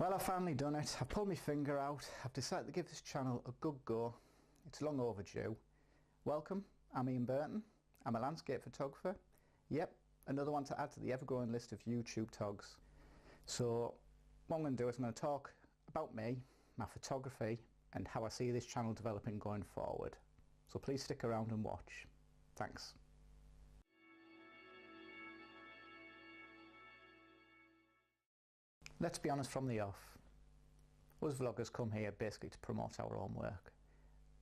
Well, I've finally done it. I've pulled my finger out. I've decided to give this channel a good go. It's long overdue. Welcome, I'm Ian Burton. I'm a landscape photographer. Yep, another one to add to the ever-growing list of YouTube togs. So what I'm going to do is I'm going to talk about me, my photography, and how I see this channel developing going forward. So please stick around and watch. Thanks. Let's be honest from the off. Us vloggers come here basically to promote our own work.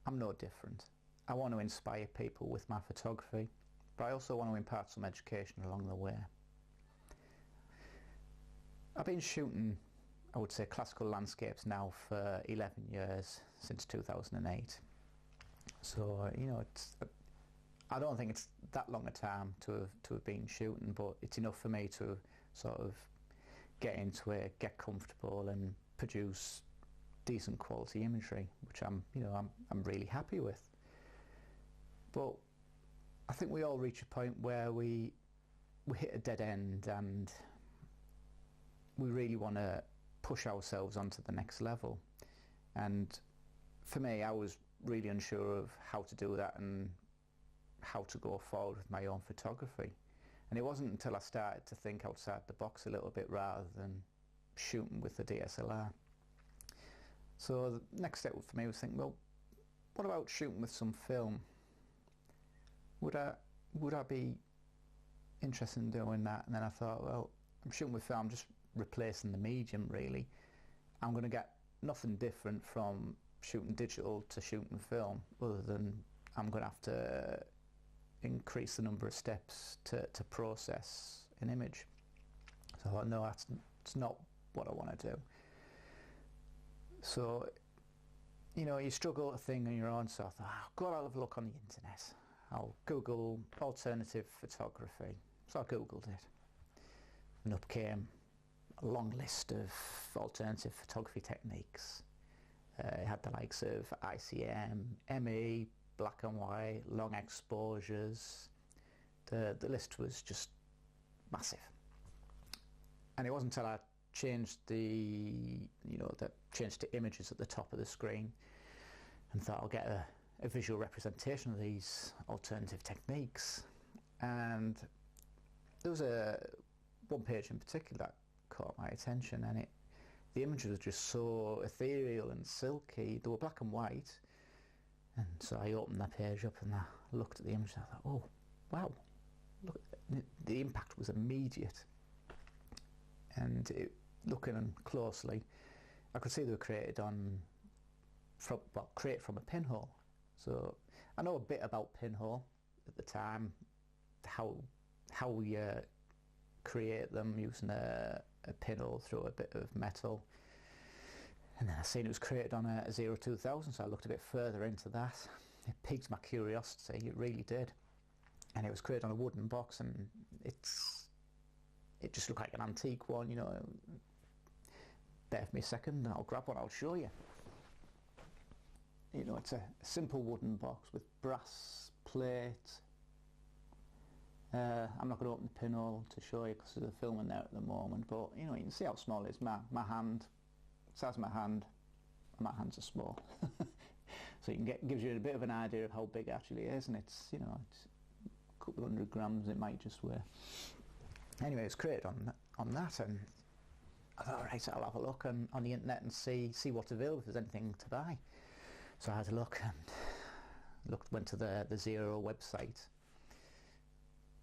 I'm no different. I want to inspire people with my photography, but I also want to impart some education along the way. I've been shooting, I would say, classical landscapes now for 11 years, since 2008. So, I don't think it's that long a time to have been shooting, but it's enough for me to sort of get into it, get comfortable and produce decent quality imagery, which I'm really happy with. But I think we all reach a point where we hit a dead end and we really want to push ourselves onto the next level. And for me, I was really unsure of how to do that and how to go forward with my own photography. And it wasn't until I started to think outside the box a little bit rather than shooting with the DSLR. So the next step for me was thinking, well, what about shooting with some film? Would I be interested in doing that? And then I thought, well, I'm shooting with film, I'm just replacing the medium really. I'm going to get nothing different from shooting digital to shooting film, other than I'm going to have to increase the number of steps to process an image. So I thought, no, that's not what I want to do. So, you struggle to think on your own, so I thought, go and have a look on the internet. I'll Google alternative photography. So I Googled it. And up came a long list of alternative photography techniques. It had the likes of ICM, ME, black and white, long exposures. The list was just massive. And it wasn't until I changed changed to images at the top of the screen and thought I'll get a visual representation of these alternative techniques. And there was one page in particular that caught my attention, and the images were just so ethereal and silky. They were black and white. And so I opened that page up and I looked at the image and I thought, oh, wow, look, the impact was immediate. And looking closely, I could see they were created from a pinhole. So I know a bit about pinhole at the time, how we create them using a pinhole through a bit of metal. And then I seen it was created on a 0-2000, so I looked a bit further into that. It piqued my curiosity, it really did. And it was created on a wooden box, and it just looked like an antique one, Bear with me a second, I'll grab one, I'll show you. It's a simple wooden box with brass plate. I'm not going to open the pinhole to show you because there's a film in there at the moment, but you can see how small it is. My hand, size of my hand, and my hands are small. So gives you a bit of an idea of how big it actually is, and it's a couple of 100 grams it might just weigh. Anyway, it's created on that, and I thought, right, I'll have a look on the internet and see what's available, if there's anything to buy. So I had a look and went to the Zero website.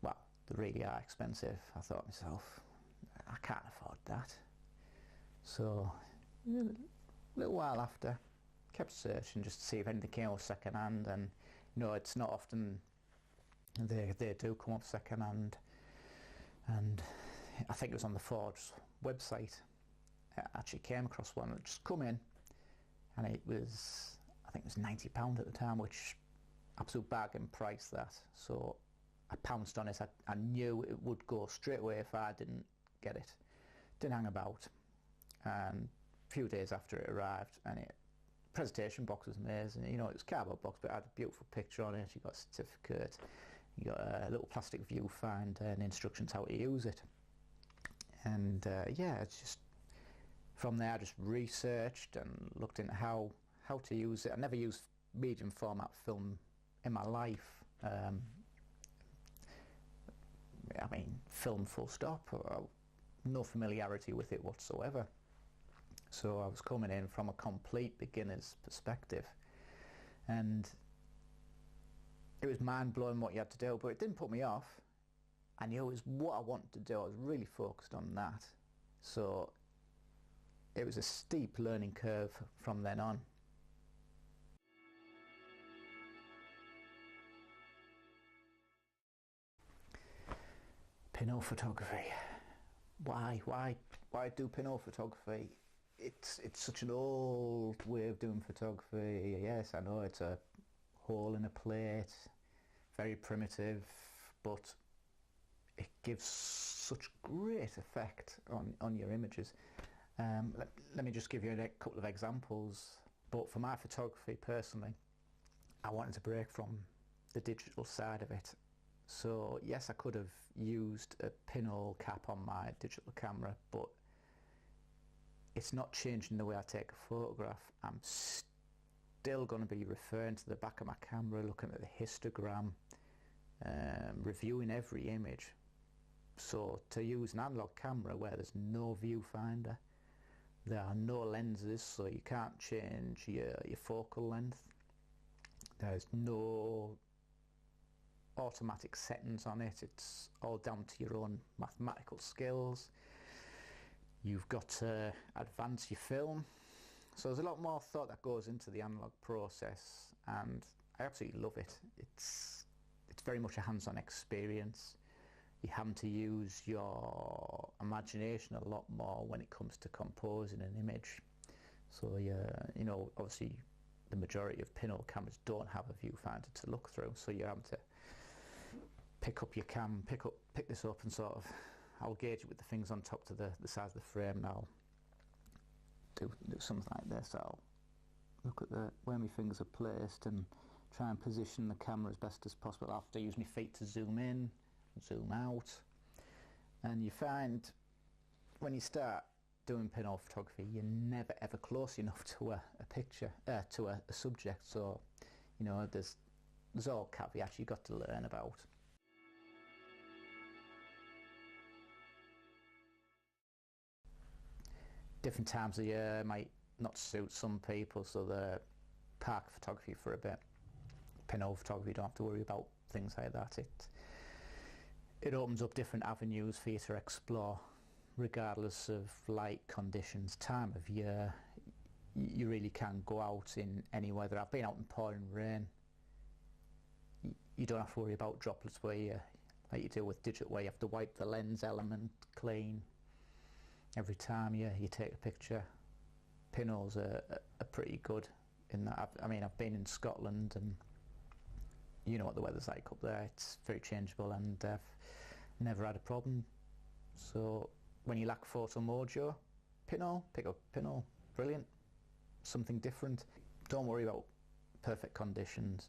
Well, they really are expensive. I thought to myself, I can't afford that. So a little while after, kept searching just to see if anything came off second hand, and it's not often they do come up second hand. And I think it was on the Ford's website. I actually came across one that just come in, and I think it was £90 at the time, which absolute bargain price that. So I pounced on it. I knew it would go straight away if I didn't get it. Didn't hang about. And a few days after it arrived, and presentation box was amazing. It was a cardboard box, but it had a beautiful picture on it. You got a certificate, you got a little plastic viewfinder and instructions how to use it. And it's just from there I just researched and looked into how to use it. I never used medium format film in my life. Film full stop. No familiarity with it whatsoever. So I was coming in from a complete beginner's perspective, and it was mind-blowing what you had to do, but it didn't put me off. I knew it was what I wanted to do. I was really focused on that. So it was a steep learning curve from then on. Pinhole photography. Why do pinhole photography? It's such an old way of doing photography. Yes, I know it's a hole in a plate, very primitive, but it gives such great effect on your images. Let me just give you a couple of examples. But for my photography personally, I wanted to break from the digital side of it. So yes, I could have used a pinhole cap on my digital camera, but it's not changing the way I take a photograph. I'm still going to be referring to the back of my camera, looking at the histogram, reviewing every image. So to use an analog camera where there's no viewfinder, there are no lenses, so you can't change your focal length. There's no automatic settings on it. It's all down to your own mathematical skills. You've got to advance your film. So there's a lot more thought that goes into the analog process, and I absolutely love it. It's very much a hands-on experience. You have to use your imagination a lot more when it comes to composing an image. So obviously the majority of pinhole cameras don't have a viewfinder to look through, so you have to pick up your cam, pick this up, and sort of, I'll gauge it with the things on top to the size of the frame, and I'll do something like this. I'll look at where my fingers are placed and try and position the camera as best as possible. I'll have to use my feet to zoom in, zoom out, and you find when you start doing pinhole photography, you're never ever close enough to a picture, to a subject. So there's all caveats you've got to learn about. Different times of year might not suit some people, so the park photography for a bit. Pinhole photography, you don't have to worry about things like that. It opens up different avenues for you to explore, regardless of light conditions, time of year. You really can go out in any weather. I've been out in pouring rain. You don't have to worry about droplets like you do with digital, where you have to wipe the lens element clean every time you take a picture. Pinholes are pretty good in that. I've been in Scotland, and you know what the weather's like up there. It's very changeable, and I've never had a problem. So when you lack photo mojo, pinhole, pick up pinhole. Brilliant. Something different. Don't worry about perfect conditions.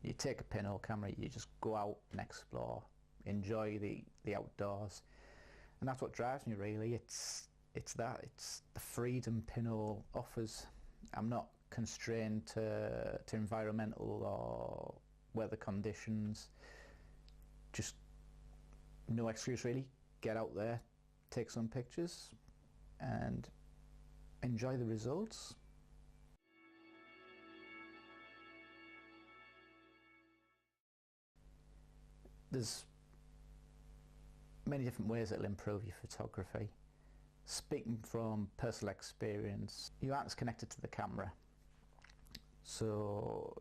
You take a pinhole camera, you just go out and explore, enjoy the outdoors, and that's what drives me really. It's the freedom pinhole offers. I'm not constrained to environmental or weather conditions. Just no excuse really. Get out there, take some pictures, and enjoy the results. There's many different ways that'll improve your photography. Speaking from personal experience, your art is connected to the camera, so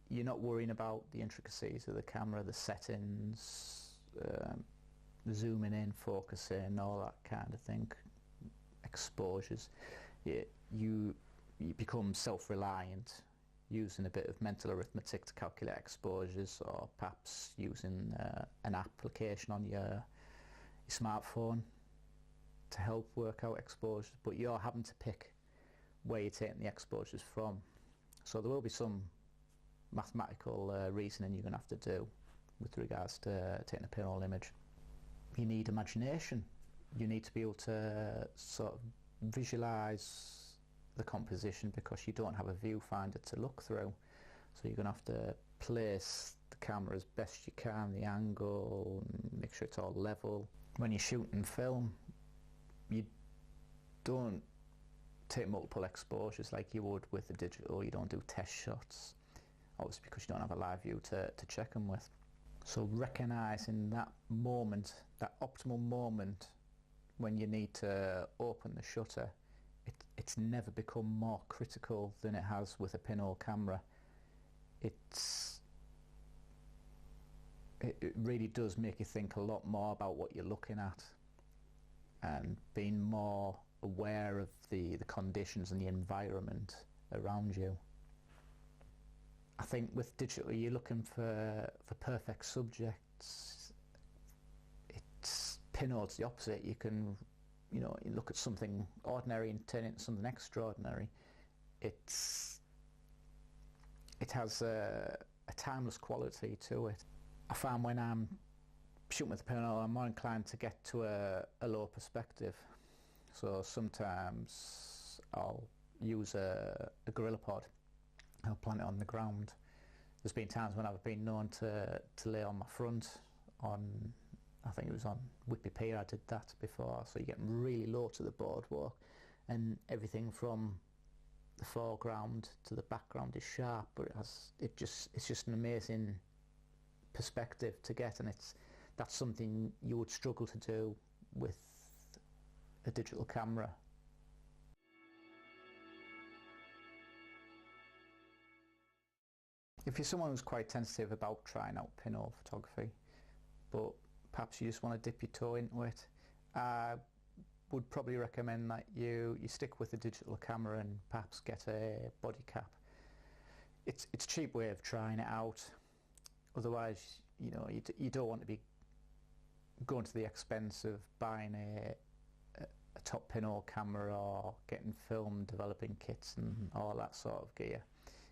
you're not worrying about the intricacies of the camera, the settings, zooming in, focusing, all that kind of thing, exposures. You become self-reliant, using a bit of mental arithmetic to calculate exposures, or perhaps using an application on your smartphone to help work out exposures, but you're having to pick where you're taking the exposures from. So there will be some mathematical reasoning you're going to have to do with regards to taking a pinhole image. You need imagination. You need to be able to sort of visualize the composition because you don't have a viewfinder to look through. So you're going to have to place the camera as best you can, the angle, make sure it's all level. When you're shooting film, you don't take multiple exposures like you would with the digital. You don't do test shots, obviously because you don't have a live view to check them with. So recognising that moment, that optimal moment when you need to open the shutter, it's never become more critical than it has with a pinhole camera. It really does make you think a lot more about what you're looking at and being more aware of the conditions and the environment around you. I think with digital you're looking for perfect subjects. It's pinhole's the opposite. You can, you look at something ordinary and turn it into something extraordinary. It has a timeless quality to it. I find when I'm shooting with the pinhole, I'm more inclined to get to a low perspective. So sometimes I'll use a gorilla pod. I'll plant it on the ground. There's been times when I've been known to lay on my front on, I think it was on Whitby Pier I did that before, so you get really low to the boardwalk and everything from the foreground to the background is sharp, but it's just an amazing perspective to get, and that's something you would struggle to do with a digital camera. If you're someone who's quite tentative about trying out pinhole photography, but perhaps you just want to dip your toe into it, I would probably recommend that you stick with a digital camera and perhaps get a body cap. It's a cheap way of trying it out. Otherwise, you don't want to be going to the expense of buying a top pinhole camera or getting film developing kits and all that sort of gear.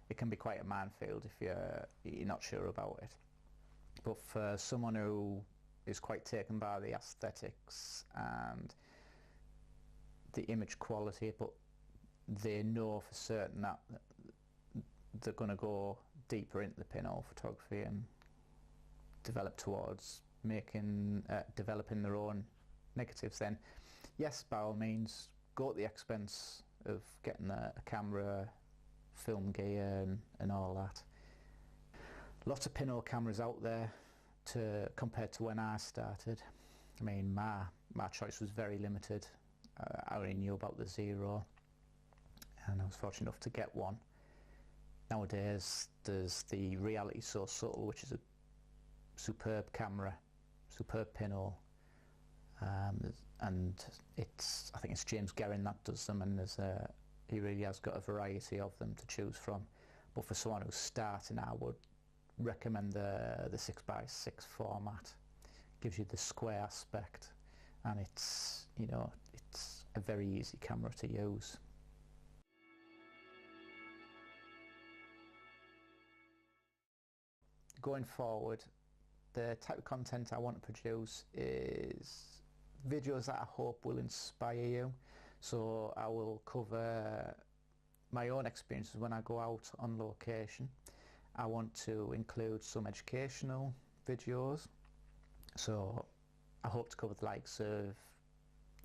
It can be quite a minefield if you're not sure about it. But for someone who is quite taken by the aesthetics and the image quality, but they know for certain that they're going to go deeper into the pinhole photography and develop towards developing their own negatives, then yes, by all means, go at the expense of getting a camera, film gear and all that. Lots of pinhole cameras out there compared to when I started. I mean, my choice was very limited. I already knew about the Zero and I was fortunate enough to get one. Nowadays there's the Reality So Subtle, which is a superb camera, superb pinhole, and I think it's James Guerin that does them, and he really has got a variety of them to choose from. But for someone who's starting, I would recommend the 6x6 format. Gives you the square aspect, and it's a very easy camera to use. Going forward, the type of content I want to produce is videos that I hope will inspire you. So I will cover my own experiences when I go out on location. I want to include some educational videos. So I hope to cover the likes of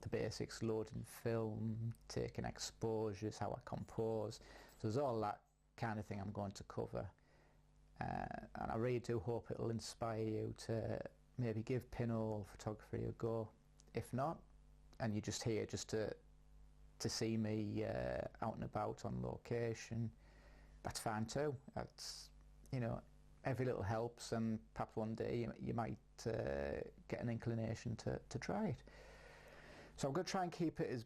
the basics, loading film, taking exposures, how I compose. So there's all that kind of thing I'm going to cover. And I really do hope it'll inspire you to maybe give pinhole photography a go. If not, and you're just here just to see me out and about on location, that's fine too. That's, every little helps, and perhaps one day you might get an inclination to try it. So I'm going to try and keep it as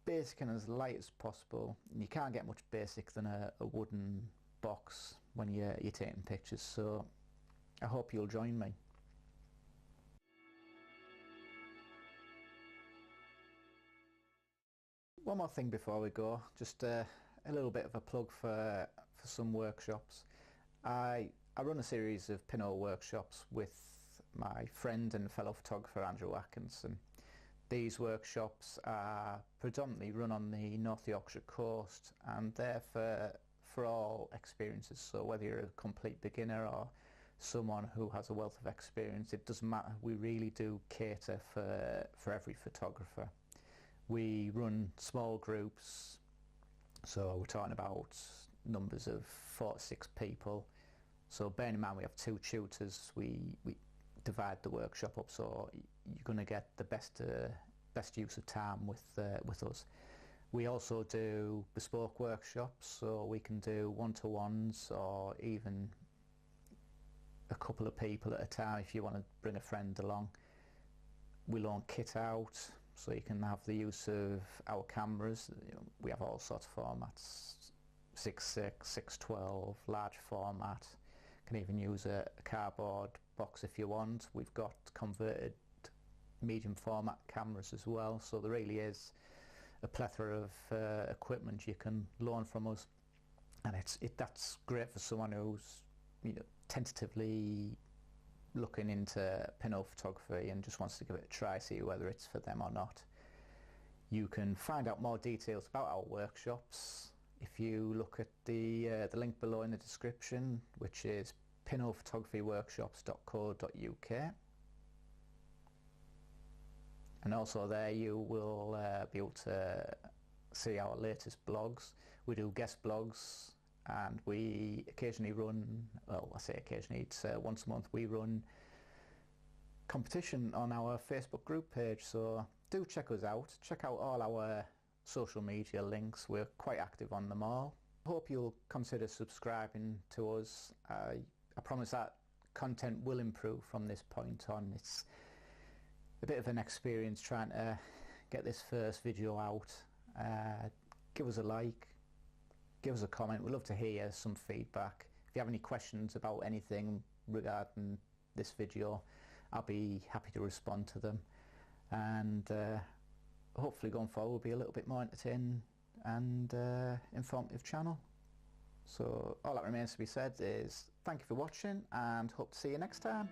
basic and as light as possible. You can't get much basic than a wooden box when you're taking pictures, so I hope you'll join me. One more thing before we go, just a little bit of a plug for some workshops. I run a series of pinhole workshops with my friend and fellow photographer Andrew Atkinson. These workshops are predominantly run on the North Yorkshire coast, and they're for all experiences. So whether you're a complete beginner or someone who has a wealth of experience, it doesn't matter. We really do cater for every photographer. We run small groups, so we're talking about numbers of 4 to 6 people. So bearing in mind we have 2 tutors, we divide the workshop up, so you're going to get the best use of time with us. We also do bespoke workshops, so we can do one-to-ones or even a couple of people at a time if you want to bring a friend along. We loan kit out, so you can have the use of our cameras. We have all sorts of formats, 6.6, 6.12, large format. Can even use a cardboard box if you want. We've got converted medium format cameras as well, so there really is a plethora of equipment you can loan from us, and that's great for someone who's tentatively looking into pinhole photography and just wants to give it a try, see whether it's for them or not. You can find out more details about our workshops if you look at the link below in the description, which is pinholephotographyworkshops.co.uk. And also there you will be able to see our latest blogs. We do guest blogs, and we occasionally run, well, I say occasionally, it's once a month, we run competition on our Facebook group page. So do check us out. Check out all our social media links. We're quite active on them all. Hope you'll consider subscribing to us. I promise that content will improve from this point on. It's a bit of an experience trying to get this first video out. Give us a like, give us a comment. We'd love to hear some feedback. If you have any questions about anything regarding this video, I'll be happy to respond to them. And hopefully going forward will be a little bit more entertaining and informative channel. So all that remains to be said is thank you for watching, and hope to see you next time.